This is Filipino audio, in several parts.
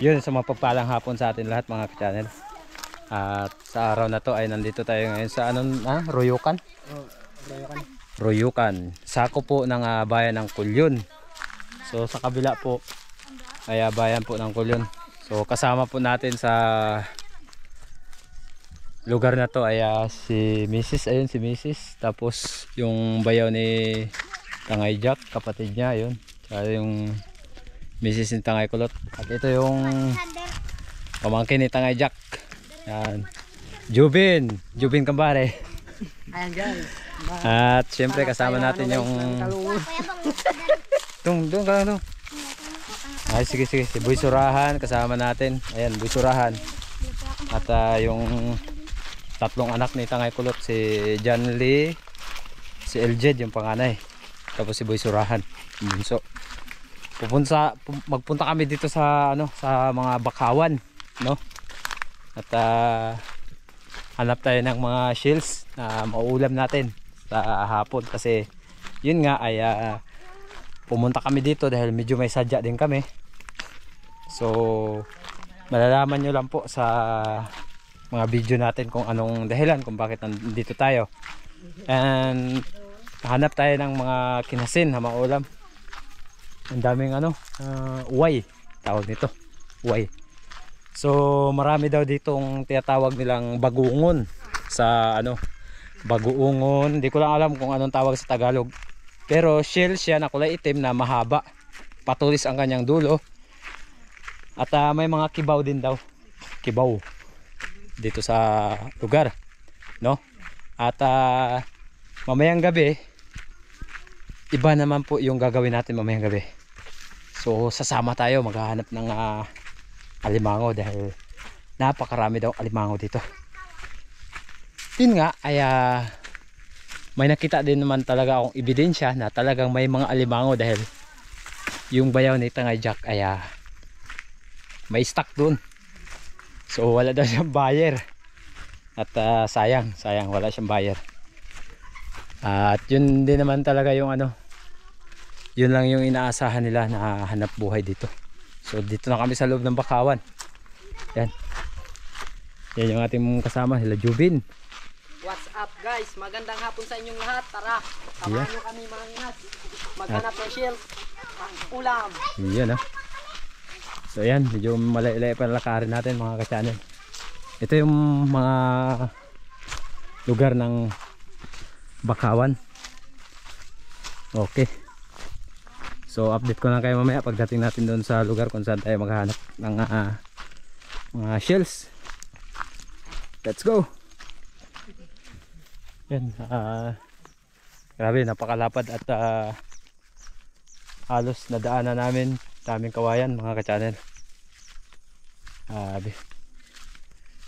Yun, sa mapagpalang hapon sa atin lahat mga ka-channel. At sa araw na to ay nandito tayo ngayon sa Royukan? Oh, Royukan. Royukan. Sako po ng bayan ng Kulyon. So sa kabila po ay bayan po ng Kulyon. So kasama po natin sa lugar na to ay si Mrs. Ayun si Mrs. Tapos yung bayaw ni Tangay Jack, kapatid niya yun. Tsaka yung Mrs. ni Tangay Kulot. At ito yung pamangkin ni Tangay Jack. Yan. Jubin Kambare. Ayan guys. At syempre kasama natin yung doon ka no. Ay sige si Boy Surahan kasama natin. Ayan Boy Surahan. At yung tatlong anak ni Tangay Kulot, si John Lee, si Eljed yung panganay. Tapos si Boy Surahan, bunso. Magpunta kami dito sa sa mga bakawan, no? At hanap tayo ng mga shells na mauulam natin sa hapon kasi yun nga ay pumunta kami dito dahil medyo may sadya din kami. So malalaman nyo lang po sa mga video natin kung anong dahilan kung bakit nandito tayo. And hanap tayo ng mga kinasin na maulam. Ang daming uway tawag nito, uway. So marami daw ditong tinatawag nilang bagungon sa baguungon. Hindi ko lang alam kung anong tawag sa Tagalog. Pero shell siya na kulay itim na mahaba. Patulis ang kanyang dulo. At may mga kibaw din daw. Kibaw dito sa lugar, no? At mamayang gabi iba naman po yung gagawin natin mamayang gabi. So sasama tayo maghahanap ng alimango dahil napakarami daw alimango dito. Yun nga ay may nakita din naman talaga akong ebidensya na talagang may mga alimango dahil yung bayaw ni Tangay Jack ay may stock dun. So wala daw siyang buyer. At sayang wala siyang buyer. At yun din naman talaga yung yun lang yung inaasahan nila na hanap buhay dito. So dito na kami sa loob ng bakawan. Yan. Yan yung ating kasama, sila Jubin. What's up guys? Magandang hapon sa inyong lahat. Tara, samahan nyo kami mga ingat. Maghanap ng shells, ang ulam. Yan So yan, medyo malay-lay pa lakarin natin mga ka-channel. Ito yung mga lugar ng bakawan. Okay. So update ko lang kayo mamaya pagdating natin doon sa lugar kung saan tayo maghahanap ng mga shells. Let's go. Yan, grabe napakalapad at halos nadaanan namin daming kawayan mga ka-channel.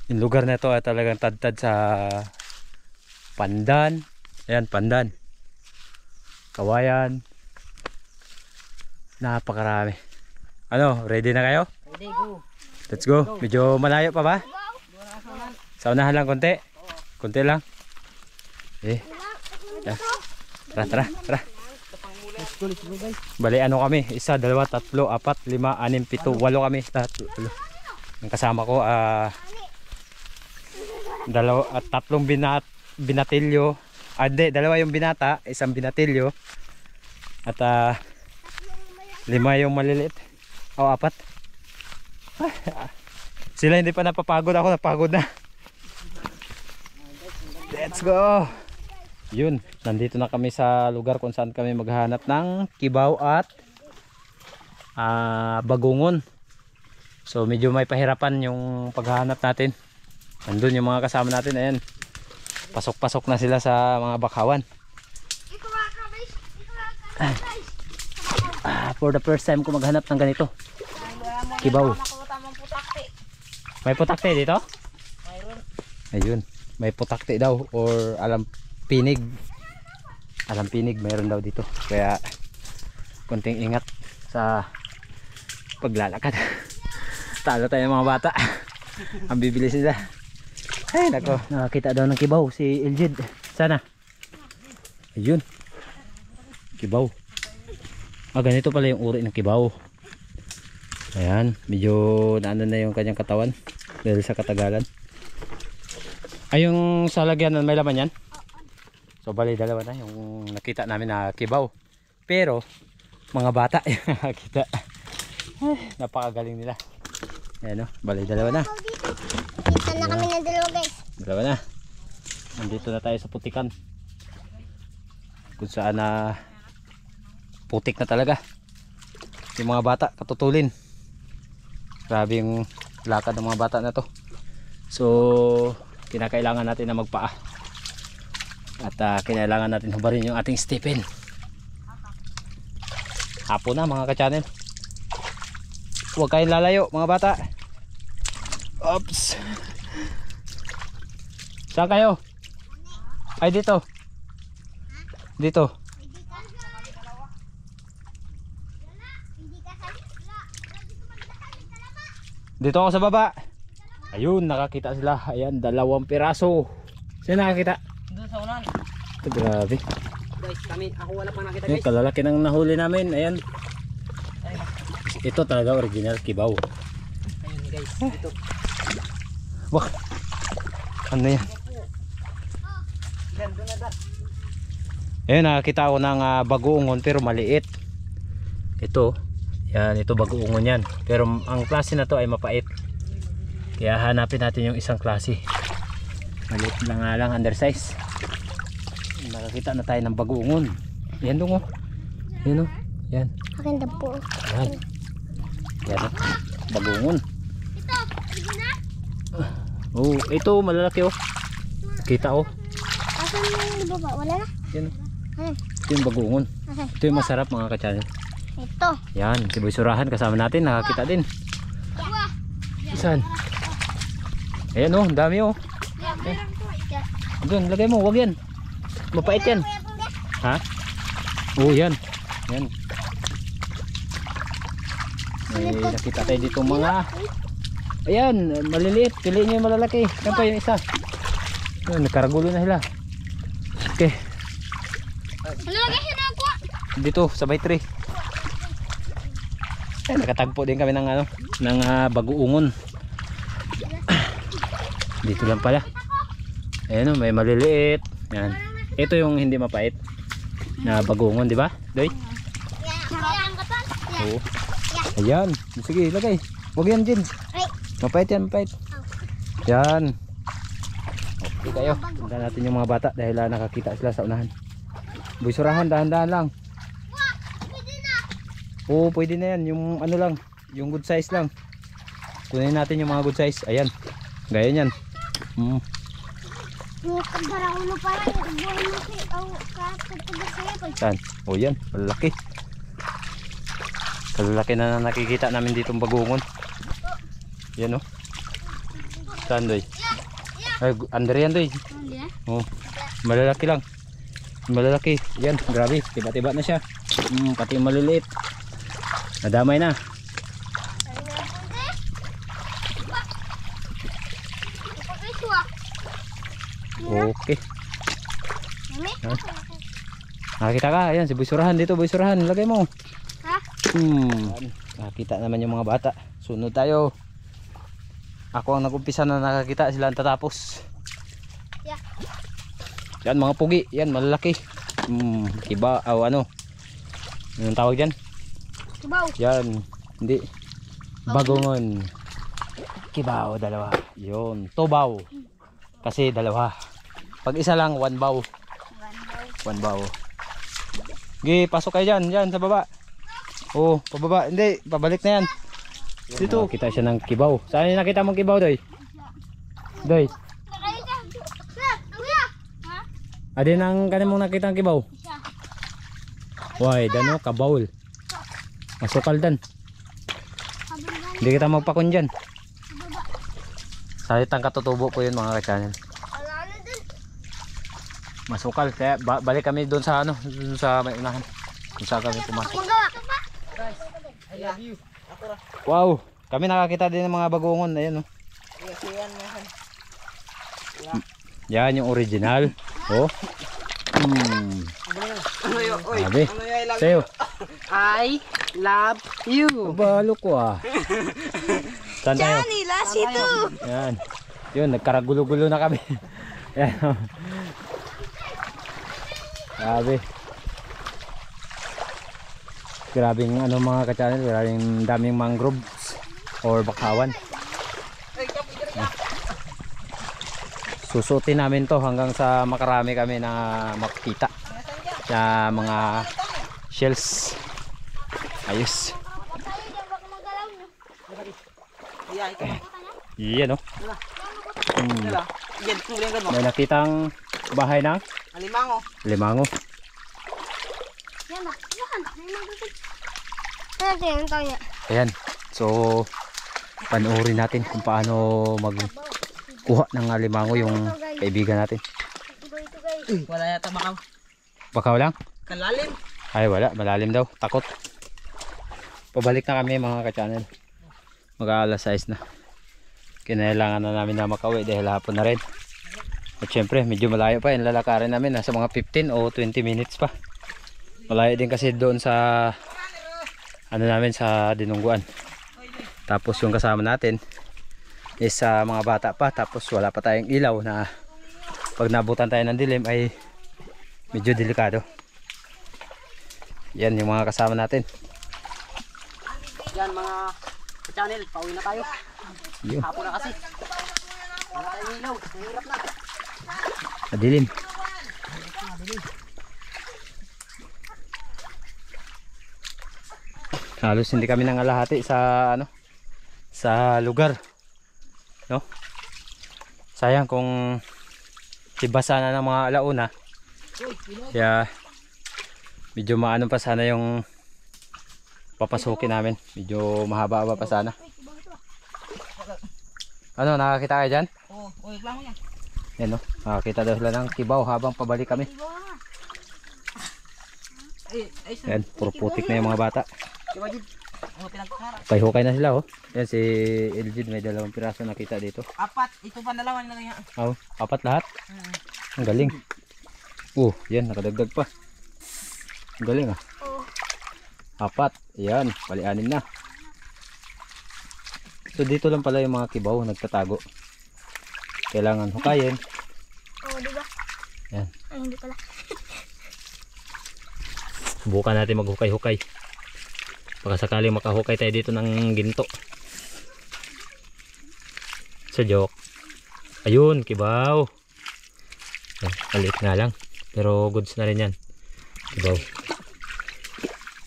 Yung lugar na ito ay talagang tadtad sa pandan. Ayan, pandan, kawayan, napakarami. Ready na kayo? Ready, go. Let's go. Medyo malayo pa ba? Sa unahan lang konti. Konti lang. Tara. Let's go guys. Bali kami? 1, 2, 3, 4, 5, 6, 7, 8 kami. Ang kasama ko tatlong binatilyo. Dalawa yung binata, isang binatilyo. At 5 yung maliliit. 4. Sila hindi pa napapagod, ako napagod na. Let's go. Yun, nandito na kami sa lugar kung saan kami maghahanap ng kibaw at bagungon. So medyo may pahirapan yung paghahanap natin. Nandun yung mga kasama natin, ayan. Pasok-pasok na sila sa mga bakawan. For the first time ko maghanap ng ganito. Kibaw. May putakte dito? Ayun, may putakte daw or pinig. Pinig mayroon daw dito. Kaya konting ingat sa paglalakad. Talo tayo mga bata. Ang bibilis nila. Ay nako, nakakita daw ng kibaw si Eljed. Sana. Ayun. Kibaw. Ganito pala yung uri ng kibaw. Ayan, medyo naano na yung kanyang katawan dahil sa katagalan. Ay, yung sa lagyan may laman yan? So bali dalawa na yung nakita namin na kibaw. Pero mga bata yung nakita. Napakagaling nila. Ayan o, bali dalawa na. Kita na kami ng dalawa guys. Dalawa na. Nandito na tayo sa putikan. Kung saan na putik na talaga. Yung mga bata katutulin. Grabe yung lakad ng mga bata na to. So kinakailangan natin na magpaa. At kinailangan natin hubarin yung ating Stephen. Hapon na mga ka-channel. Huwag kayong lalayo mga bata. Oops. Saan kayo? Ay dito. Dito. Dito ako sa baba. Ayun, nakakita sila. Ayan, 2 piraso. Sino nakakita? Doon sa unan. Ito, grabe. Guys, ako wala pang nakita Yung guys. kalalaki ng nahuli namin. Ayan. Ito talaga original kibaw. Ayun guys, dito. Wah. Ano yan? Yan, doon na da. Ayun, nakakita ako ng bagoongon pero maliit. Ito. Yan, ito bagoongon yan. Pero ang klase na to ay mapait. Kaya hanapin natin yung isang klase. Maliit lang nga lang, undersize. Nakakita na tayo ng bagoongon. Yan dong oh. Yan oh. Yan. Akin na po. Yan. Yan oh. Bagoongon. Ito, hindi na? Oh, ito malalaki oh. Kita oh. Asan na yung baba? Wala na? Yan. Ano? Ito yung bagoongon. Asan? Ito yung masarap mga ka-channel. Ito. Yan, si Boy Surahan kasama natin, nakakita din. Wah. Saan? Ayan oh, dami oh. Doon, lagay mo, wag yan. Mapait yan. Ha? Oh, yan. Yan. May nakita tayo dito mga. Ayan, maliliit. Piliin nyo yung malalaki. Yan pa yung isa. Ayan, nagkaragulo na sila. Okay. Ano lagi sinagwa? Dito, sabay 3. Ayan, nakatagpo din kami ng ano, ng bagoongon. Dito lang pala. Ayan o, may maliliit. Yan. Ito yung hindi mapait na bagoongon, di ba? Doy? Oo. Ayan. Sige, lagay. Huwag yan, Jin. Mapait yan, mapait. Yan. Okay kayo. Tanda natin yung mga bata dahil nakakita sila sa unahan. Boy Surahan, dahan-dahan lang. Oo, pwede na yan. Yung ano lang, yung good size lang. Kunin natin yung mga good size. Ayan. Gaya yan. Saan? O yan, malaki. Malalaki na nakikita namin ditong bagoongon. Yan o. Saan doy? Ay, under yan doy. Oh, malalaki lang. Malalaki. Yan, grabe. Tiba-tiba na siya. Pati maliliit. Nadamay na. Okay. Nakakita ka, ayan si Boy Surahan dito, Boy Surahan, lagay mo. Ha? Nakakita naman yung mga bata. Sunod tayo. Ako ang nag-umpisa na nakakita, sila ang tatapos. Yeah. Yan mga pugi, yan malalaki. Kiba, ano? Anong tawag dyan? Kibaw. Yan, hindi. Bagoongon. Kibaw, 2. Yun, tubaw. Kasi 2. Pag isa lang, 1 baw. 1 baw. Okay, pasok kayo dyan, dyan sa baba. Oh, pababa. Hindi, pabalik na yan. Dito. Kita siya ng kibaw. Saan yung nakita mong kibaw, Doy? Doy. Adin ang kanin mong nakita ng kibaw. Why, dano, kabawl. Masukal dan. Hindi kita magpakon dyan. Salitang katutubo po yun mga ka-channel. Masukal, kaya balik kami doon sa ano, doon sa may unahan. Kung saan kami pumasok. Guys, I love you. Wow, kami nakakita din ng mga bagoongon. Ayan oh. Yan yung original. Oh. Ano yun? Oy, Sabi. ano yun? I love Sa'yo. I love you. Balo ko ah. Saan tayo? last ito. Yan. Yun, nagkaragulo-gulo na kami. Yan. Grabe. Grabing ano mga ka-channel, grabing daming mangroves or bakawan. Susutin namin to hanggang sa makarami kami na makikita sa mga shells. Ayos. Iyan o. May nakitang bahay ng Limango. Yan ba? Yan. May magagod. Ano yung tao niya? Ayan. So panoorin natin kung paano magkuha ng alimango yung kaibigan natin. Ito guys. Wala yata makaw. Bakaw lang? Kalalim. Ay wala, malalim daw. Takot. Pabalik na kami mga ka-channel. Mag-aalas 6 na. Kinailangan na namin na makauwi dahil hapon na rin. At syempre medyo malayo pa yung lalakarin namin. Nasa mga 15 o 20 minutes pa. Malayo din kasi doon sa ano namin sa Dinungguan. Tapos yung kasama natin is mga bata pa. Tapos wala pa tayong ilaw na pag nabutan tayo ng dilim ay medyo delikado. Yan yung mga kasama natin. Yan mga channel, pauwi na tayo. Yun. Hapon na kasi. Wala tayong ilaw. Mahirap na. Madilim. Halos hindi kami nangalahati sa ano sa lugar. No? Sayang kung ibasa na ng mga alauna. Kaya medyo maano pa sana yung papasukin namin. Medyo mahaba-haba pa sana. Ano, nakakita kayo dyan? Oo, reklamo niya. Yan no, nakakita daw sila ng kibaw habang pabalik kami. Yan, puro putik na yung mga bata. Diba Jid? Ano pinagkakara? Hukay-hukay na sila oh. Yan si Eljid, may 2 piraso nakita dito. 4. Ito pa dalawa na lang yan. Oh, 4 lahat. Ang galing. Yan, nakadagdag pa. Ang galing ah. 4. Yan, pali 6 na. So dito lang pala yung mga kibaw nagtatago. Kailangan hukayin. Oh, diba? Yan. Ay, hindi pala. Subukan natin maghukay-hukay. Baka sakaling makahukay tayo dito ng ginto. Sa joke. Ayun, kibaw. Palit nga lang. Pero goods na rin yan. Kibaw.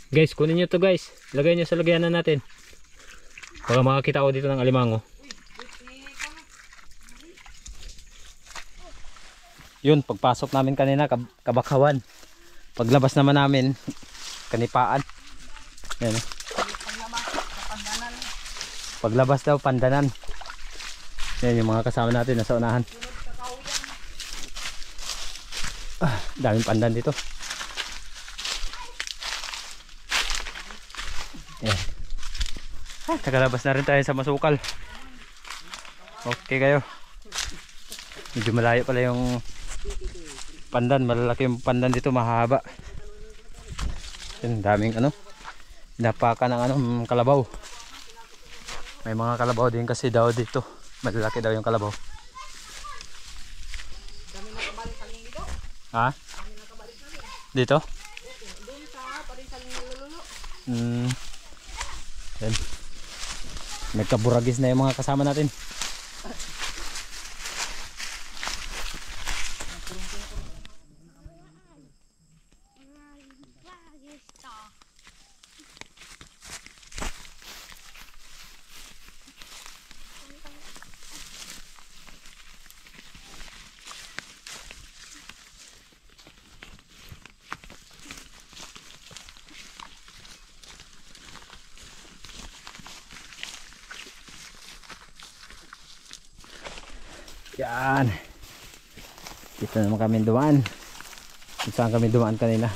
Guys, kunin nyo to guys. Lagay nyo sa lagyanan natin. Baka makakita ko dito ng alimango. Yun, pagpasok namin kanina kabakawan. Paglabas naman namin kanipaan. Yan. Paglabas daw pandanan. Yan yung mga kasama natin nasa unahan. Daming pandan dito. Yan. Nakalabas na rin tayo sa masukal. Okay kayo. Medyo malayo pala yung pandan. Malalaki yung pandan dito, mahaba. Yan, daming ano, napakan ng ano, kalabaw. May mga kalabaw din kasi daw dito. Malalaki daw yung kalabaw. Ha? Dito? Yan. Nagkaburagis na yung mga kasama natin. Yan. Dito naman kami dumaan. Kung saan kami dumaan kanina.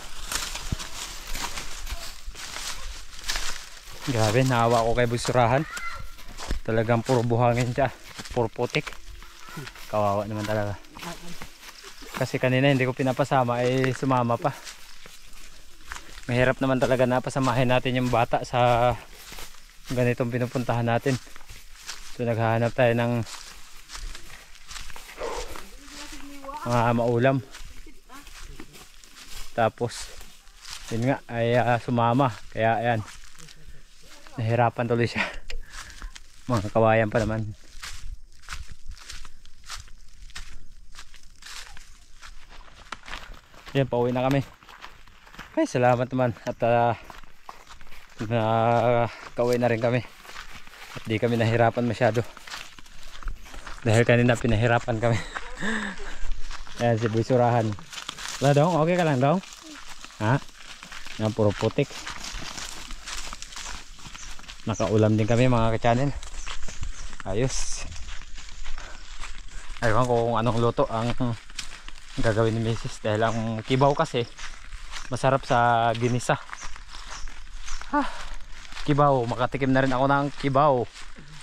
Grabe, naawa ko kay Busurahan. Talagang puro buhangin siya. Puro putik. Kawawa naman talaga. Kasi kanina hindi ko pinapasama, eh sumama pa. mahirap naman talaga na pasamahin natin yung bata sa ganitong pinupuntahan natin. So naghahanap tayo ng mga maulam. Tapos yun nga ay sumama, kaya ayan, nahirapan tuloy siya. Mga kawayan pa naman. Yan, pauwi na kami. Ay, salamat naman at nakauwi na rin kami at di kami nahirapan masyado dahil kanina pinahirapan kami. Ayan si Boy Surahan. Wala dong, okay ka lang dong? Ha? Yan, puro putik. Nakaulam din kami mga ka-channel. Ayos. Aywan ko kung anong luto ang gagawin ni Mrs. dahil ang kibaw kasi masarap sa ginisa. Kibaw, makatikim na rin ako ng kibaw.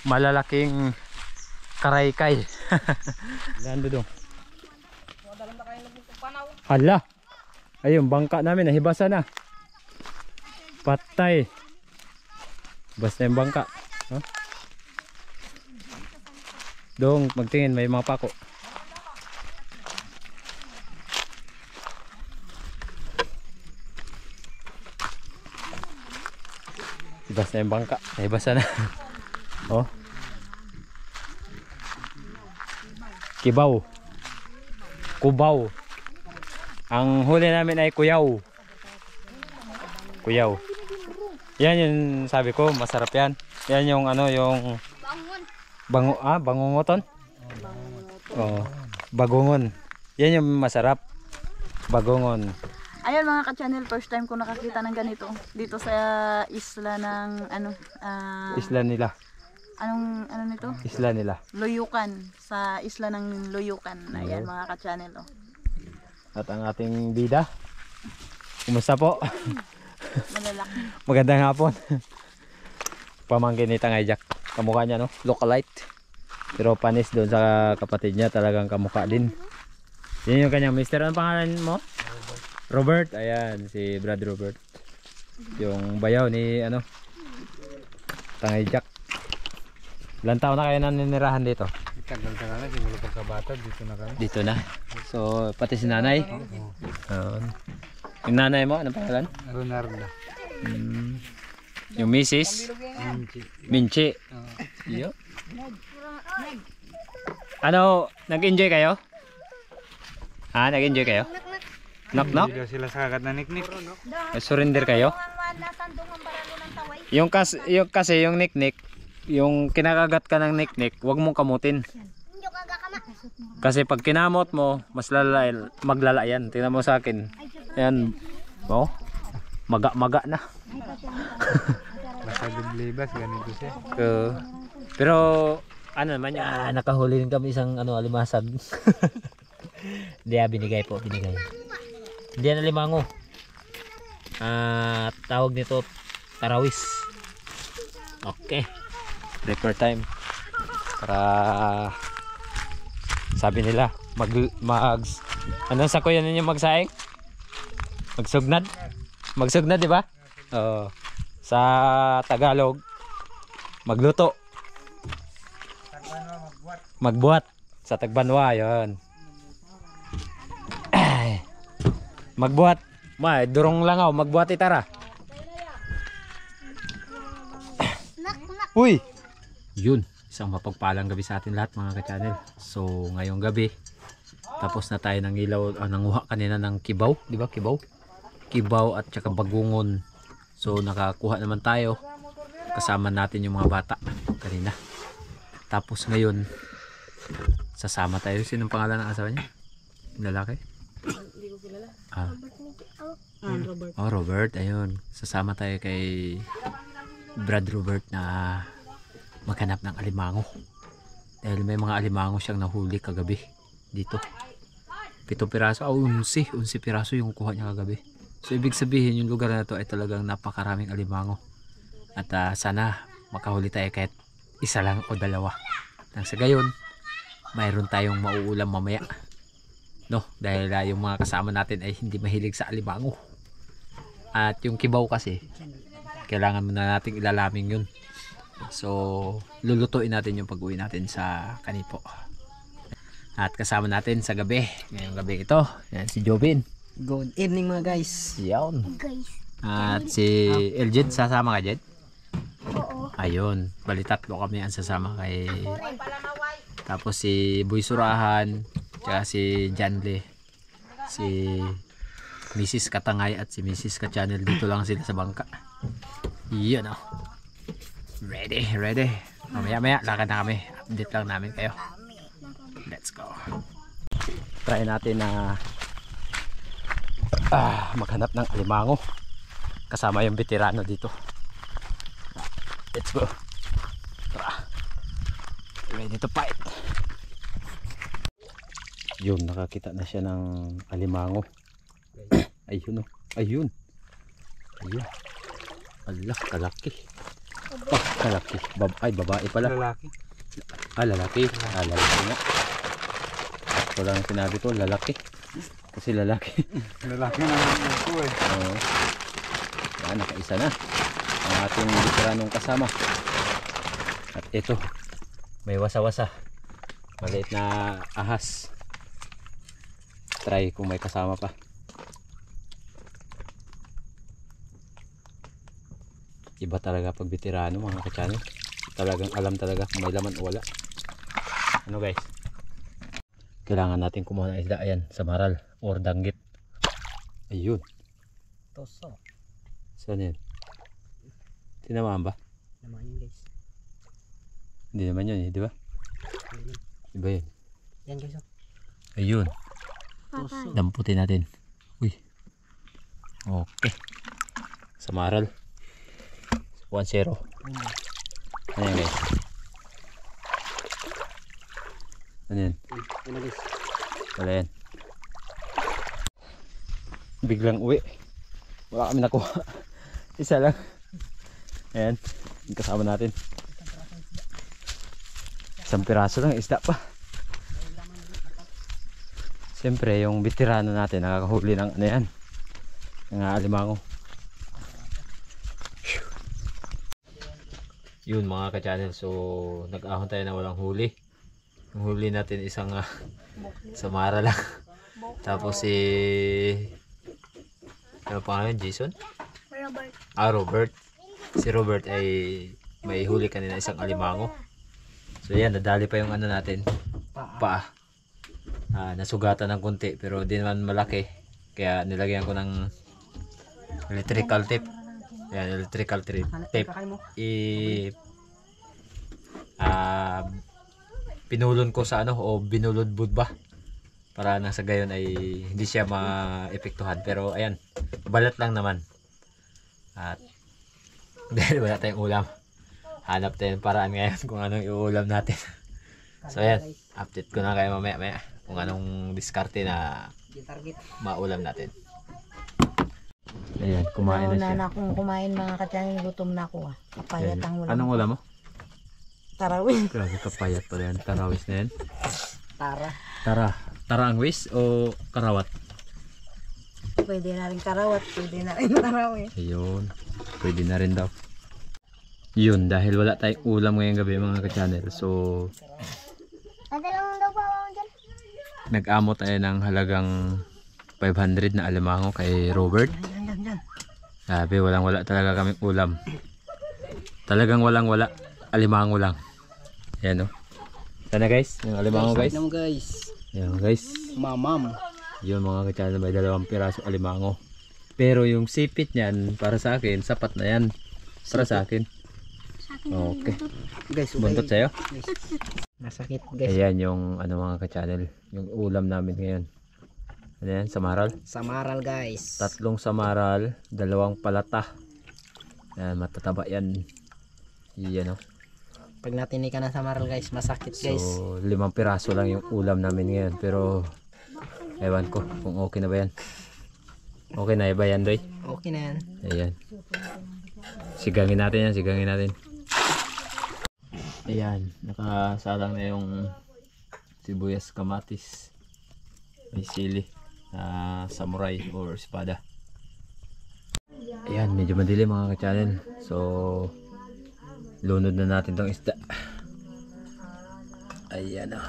Malalaking karaykay. Ganda dong. Hala. Ayun, bangka namin nahibasa na. Patay. Basta yung bangka. Huh? Dong, magtingin, may mga pako. Ibas na yung bangka, naibasa na. Oh. Kibaw. Kubaw. Ang huli namin ay kuyaw. Kuyaw. Yan yung sabi ko, masarap yan. Yan yung ano, yung bangungoton. Oh, bagungon. Yan yung masarap. Bagungon. Ayun mga ka-channel, first time ko nakakita ng ganito dito sa isla ng Isla nila. ano nito? Isla nila. Loyukan, sa isla ng Loyukan. Ayan mga ka-channel. Oh. At ang ating bida. Kumusta po? Malalaki. Magandang hapon. Pamangkin ni Tangay Jack. Kamukha niya, no? Lookalike. Pero panis doon sa kapatid niya, talagang kamukha din. Yan yung kanyang mister. Ano pangalan mo? Robert. Ayan, si Brad Robert. Yung bayaw ni ano, Tangay Jack. Ilan taon na kayo naninirahan dito? Tagal-tagal na, simula pagkabata, dito na kami. Dito na. So, pati si nanay. Yung nanay mo, anong pangalan? Ronardo. Yung misis? Minchi. Iyo. Ano, nag-enjoy kayo? Ha, nag-enjoy kayo? Knock knock? Hindi daw sila sakat na niknik. Surrender kayo? Yung kasi yung niknik, yung kinakagat ka ng niknik, wag mong kamutin. Kasi pag kinamot mo, mas maglala yan. Tingnan mo sa akin. Yan. Oh. Maga-maga na. Basta liblibas, ganito siya. Pero ano naman yan, nakahuli rin kami isang alimasag. Hindi, binigay po, binigay. Hindi yan alimango. Tawag nito tarawis. Okay. Record time. Para sabi nila ano sa kuya ninyo magsaing? Magsugnad? Magsugnad, di ba? Oo. Sa Tagalog, magluto. Magbuhat. Sa Tagbanwa, yun. Magbuhat. Durong langaw, magbuhat itara. Uy! Yun, isang mapagpalang gabi sa atin lahat mga ka-channel. So ngayong gabi, tapos na tayo ng ilaw, nanguha kanina ng kibaw, di ba? Kibaw at saka bagungon. So nakakuha naman tayo. Kasama natin yung mga bata kanina. Tapos ngayon, sasama tayo. Sinong pangalan ng asawa niya? Lalaki? Hindi ko kilala. Robert. Oh, Robert, ayun. Sasama tayo kay Brad Robert na maghanap ng alimango. Dahil may mga alimango siyang nahuli kagabi dito. 7 piraso, 11 piraso yung kuha niya kagabi. So ibig sabihin yung lugar na to ay talagang napakaraming alimango. At sana makahuli tayo kahit isa lang o dalawa. Nang sa gayon, mayroon tayong mauulam mamaya. No, dahil yung mga kasama natin ay hindi mahilig sa alimango. At yung kibaw kasi, kailangan muna nating ilalaming yun. So, lulutuin natin yung pag-uwi natin sa Kanipo. At kasama natin sa gabi, ngayong gabi ito, yan si Jovin. Good evening mga guys. Yan. Guys. At si Eljed, sasama ka Jed? Oo. Ayun, bali tatlo kami ang sasama kay... Tapos si Boy Surahan, tsaka si Janle, si Mrs. Katangay at si Mrs. Ka-channel. Dito lang sila sa bangka. Yun o. Ready, ready. Mamaya-maya, lakad na kami. Update lang namin kayo. Let's go. Try natin na maghanap ng alimango. Kasama yung veterano dito. Let's go. Tara. Ready to fight. Yun, nakakita na siya ng alimango. Ayun o. Ayun. Ayun. Allah, kalaki. Ah, kalaki. Ay, babae pala. Lalaki. Lalaki. Lalaki nga. Ito lang sinabi ko, lalaki. Kasi lalaki. Lalaki na ito eh. Oo. Yan, nakaisa na. Ang ating veteranong kasama. At ito, may wasa-wasa. Maliit na ahas. Try kung may kasama pa. Iba talaga pag veterano mga ka-channel. Talagang alam talaga kung may laman o wala. Ano guys? Kailangan natin kumuha ng isda. Ayan, sa maral or danggit. Ayun. Toso. Saan yan? Tinamaan ba? Naman yun guys. Hindi naman yun eh, di ba? Iba yun. Yan guys. Ayun. Patay. Damputin natin. Uy. Okay. Sa maral. 1-0. Ano yan guys? Ano yan? Ano guys? Wala yan. Biglang uwi. Wala kami nakuha. Isa lang. Ayan. Yung kasama natin. 1 piraso lang. Isda pa. Siyempre yung veterano natin nakakahuli ng ano yan. Ng alimango. Yun mga ka-channel. So nag-ahon tayo na walang huli. Yung huli natin isang samara lang. Tapos si ano pangalan? Jason? Robert. Robert. Si Robert ay may huli kanina isang alimango. So yan, nadali pa yung ano natin. Paa. Nasugatan ng konti pero di naman malaki. Kaya nilagyan ko ng electrical tape. Yan, electrical tape. Pinulon ko sa ano o binulod bud ba para nang sa gayon ay hindi siya maepektuhan. Pero ayan, balat lang naman. At dahil wala tayong ulam, hanap tayo ng paraan ngayon kung anong iuulam natin. So ayan, update ko na kayo mamaya kung anong diskarte na maulam natin. Ayan, kumain na siya. Na akong kumain mga ka-channel, gutom na ako. Kapayat Ayan. ang ulam. Anong ulam mo? Tarawih. Grabe, kapayat pala yan. Tarawis na yan. Tara. Tara ang wis o karawat? Pwede na rin karawat, pwede na rin tarawih. Ayun, pwede na rin daw. Yun, dahil wala tayong ulam ngayong gabi mga ka-channel. So, Ate lang daw pa ako dyan. nag-amo tayo ng halagang 500 na alimango kay Robert. Sabi, walang-wala talaga kaming ulam. Talagang walang-wala. Alimango lang. Ayan o. Sana guys, yung alimango guys. Ano guys? Ayan guys. Mamam. Yun mga ka-channel, may 2 piraso alimango. Pero yung sipit niyan, para sa akin, sapat na yan. Para sa akin. Okay. Guys, Buntot sa'yo? Nasakit guys. Ayan yung ano mga ka-channel. Yung ulam namin ngayon. Ano yan? Samaral? Samaral guys. 3 samaral, 2 palata. Yan, matataba yan. Yan o. Pag natinika ng samaral guys, masakit guys. So, 5 piraso lang yung ulam namin ngayon. Pero, ewan ko kung okay na ba yan. Okay na ba yan, Doy? Okay na yan. Ayan. Sigangin natin yan, sigangin natin. Ayan, nakasalang na yung sibuyas, kamatis. May sili na samurai or espada. Ayan, medyo madilim mga ka-channel. So, lunod na natin tong isda. Ayan o.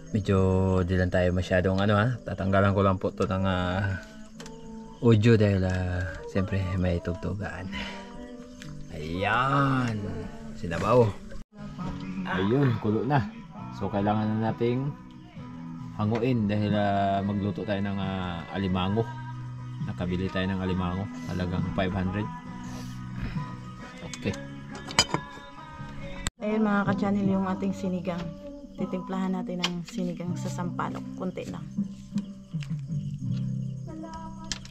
Medyo di lang tayo masyadong tatanggalan ko lang po to ng audio dahil siyempre may tugtugaan. Ayan, sinabaw. Ayun, kulo na. So kailangan na nating hanguin dahil magluto tayo ng alimango. Nakabili tayo ng alimango, halagang 500. Okay. Ayun mga ka-channel, yung ating sinigang. Titimplahan natin ng sinigang sa sampalok. Kunti lang.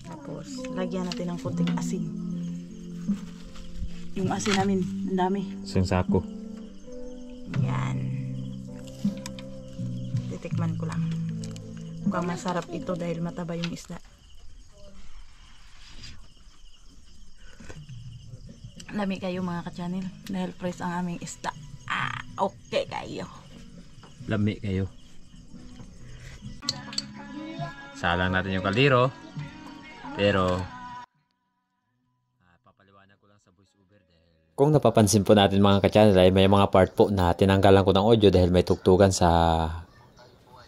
Tapos, lagyan natin ng kunting asin. Yung asin namin, ang dami. Isang sako. Yan. Titikman ko lang. Mukhang masarap ito dahil mataba yung isda. Lami kayo mga ka-channel dahil fresh ang aming isda. Okay kayo. Lami kayo. Salang natin yung kaldero. Pero papaliwanag ko lang sa voice over dahil kung napapansin po natin mga ka-channel ay may mga part po na tinanggalan ko ng audio dahil may tugtugan sa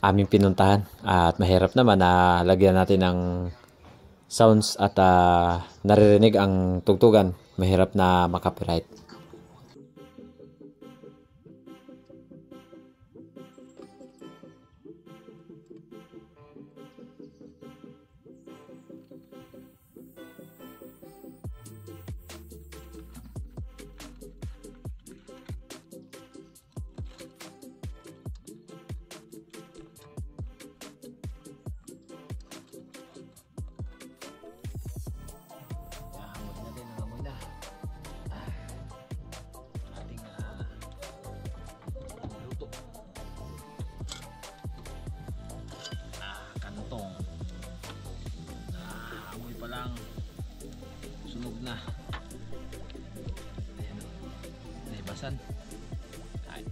aming pinuntahan. At mahirap naman na lagyan natin ng sounds at naririnig ang tugtugan. Mahirap na makapiright. Lang sunog na. Ayan o, naibasan. Kain.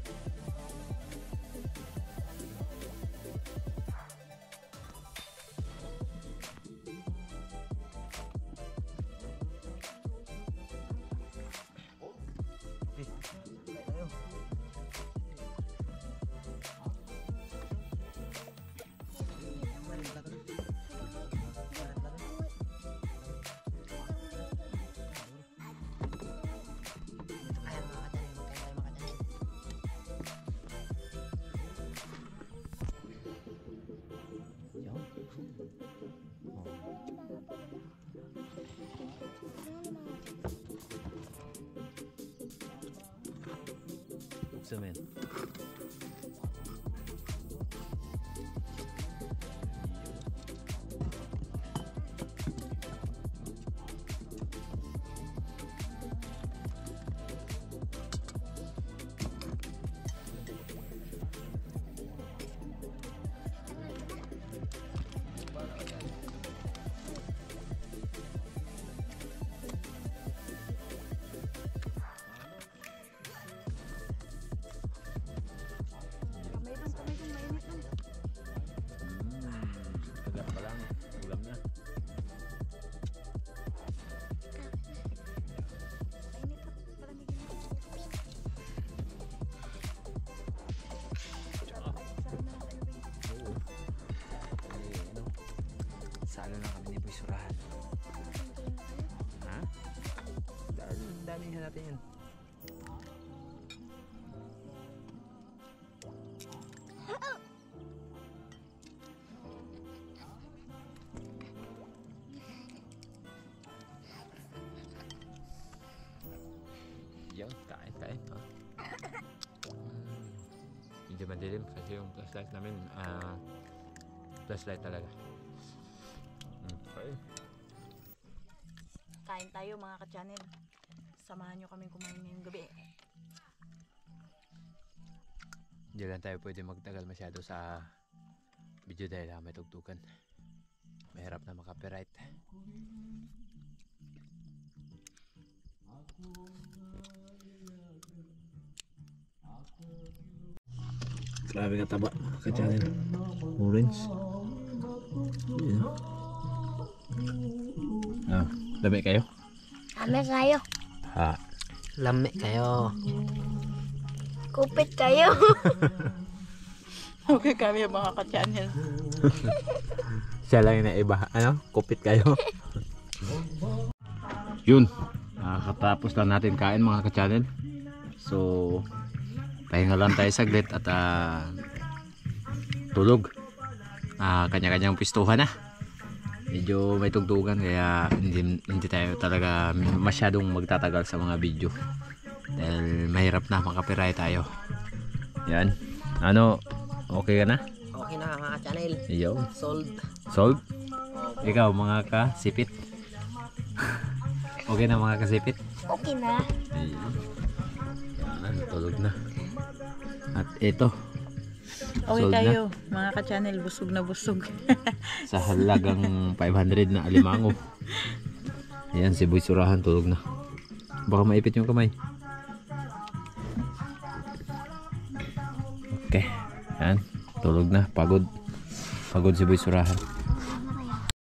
Zoom in. Salo lang kami ni Boy Surahan. Ha? Damihan natin yun. Yan, kain. Medyo madilim kasi yung flashlight namin flashlight talaga. Kain tayo mga ka-channel. Samahan nyo kaming kumain ngayong gabi. Hindi lang tayo pwede magtagal masyado sa video dahil may tugtugan. Mahirap na makapiright. Grabe ka taba ka-channel. Orange. Yeah. Oh, dami kayo? Kami kayo. Ha. Lami kayo. Kupit kayo. Okay kami mga ka-channel. Siya lang na iba. Ano? Kupit kayo. Yun. Nakakatapos lang natin kain mga ka-channel. So, pahinga lang tayo saglit at tulog. Kanya-kanyang pistuhan na. Medyo may tugtugan kaya hindi tayo talaga masyadong magtatagal sa mga video. Dahil mahirap na makapiray tayo. Yan. Ano? Okay ka na? Okay na mga ka-channel. Iyo. Sold. Solve? Ikaw mga kasipit? Okay na mga kasipit? Okay na. Ayun. Yan, tulog na. At ito, Okay Sold na. kayo, mga ka-channel, busog na busog. sa halagang 500 na alimango. Ayan, si Boy Surahan tulog na. Baka maipit yung kamay. Okay. Ayan, tulog na. Pagod. Pagod si Boy Surahan.